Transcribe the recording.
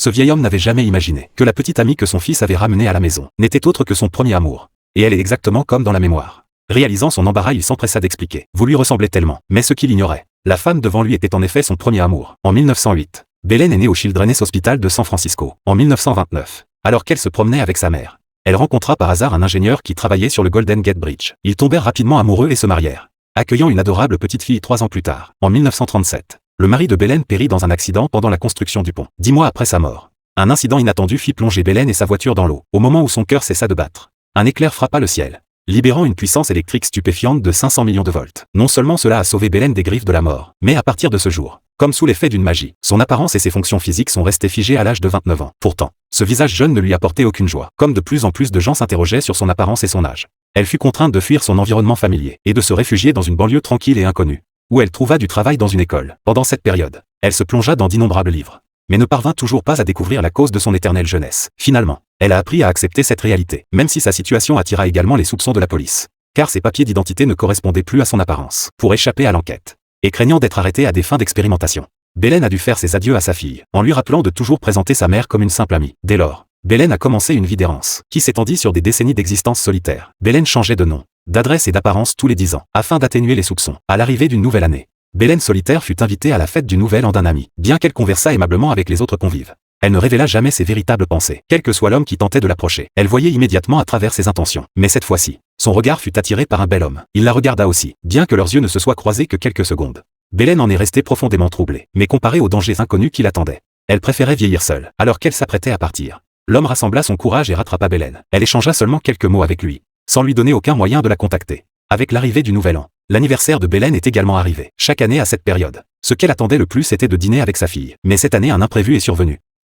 Ce vieil homme n'avait jamais imaginé que la petite amie que son fils avait ramenée à la maison n'était autre que son premier amour. Et elle est exactement comme dans la mémoire. Réalisant son embarras, il s'empressa d'expliquer. Vous lui ressemblez tellement. Mais ce qu'il ignorait, la femme devant lui était en effet son premier amour. En 1908, Belen est née au Children's Hospital de San Francisco. En 1929, alors qu'elle se promenait avec sa mère, elle rencontra par hasard un ingénieur qui travaillait sur le Golden Gate Bridge. Ils tombèrent rapidement amoureux et se marièrent, accueillant une adorable petite fille 3 ans plus tard. En 1937, le mari de Belen périt dans un accident pendant la construction du pont. 10 mois après sa mort, un incident inattendu fit plonger Belen et sa voiture dans l'eau. Au moment où son cœur cessa de battre, un éclair frappa le ciel, libérant une puissance électrique stupéfiante de 500 millions de volts. Non seulement cela a sauvé Belen des griffes de la mort, mais à partir de ce jour, comme sous l'effet d'une magie, son apparence et ses fonctions physiques sont restées figées à l'âge de 29 ans. Pourtant, ce visage jeune ne lui apportait aucune joie. Comme de plus en plus de gens s'interrogeaient sur son apparence et son âge, elle fut contrainte de fuir son environnement familier et de se réfugier dans une banlieue tranquille et inconnue, où elle trouva du travail dans une école. Pendant cette période, elle se plongea dans d'innombrables livres, mais ne parvint toujours pas à découvrir la cause de son éternelle jeunesse. Finalement, elle a appris à accepter cette réalité, même si sa situation attira également les soupçons de la police, car ses papiers d'identité ne correspondaient plus à son apparence. Pour échapper à l'enquête, et craignant d'être arrêtée à des fins d'expérimentation, Belen a dû faire ses adieux à sa fille, en lui rappelant de toujours présenter sa mère comme une simple amie. Dès lors, Belen a commencé une vie d'errance, qui s'étendit sur des décennies d'existence solitaire. Belen changeait de nom, d'adresse et d'apparence tous les 10 ans, afin d'atténuer les soupçons. À l'arrivée d'une nouvelle année, Belen solitaire fut invitée à la fête du nouvel an d'un ami. Bien qu'elle conversât aimablement avec les autres convives, elle ne révéla jamais ses véritables pensées. Quel que soit l'homme qui tentait de l'approcher, elle voyait immédiatement à travers ses intentions. Mais cette fois-ci, son regard fut attiré par un bel homme. Il la regarda aussi, bien que leurs yeux ne se soient croisés que quelques secondes. Belen en est restée profondément troublée, mais comparée aux dangers inconnus qui l'attendaient, elle préférait vieillir seule. Alors qu'elle s'apprêtait à partir, l'homme rassembla son courage et rattrapa Belen. Elle échangea seulement quelques mots avec lui, sans lui donner aucun moyen de la contacter. Avec l'arrivée du nouvel an, l'anniversaire de Belen est également arrivé. Chaque année à cette période, ce qu'elle attendait le plus était de dîner avec sa fille. Mais cette année un imprévu est survenu.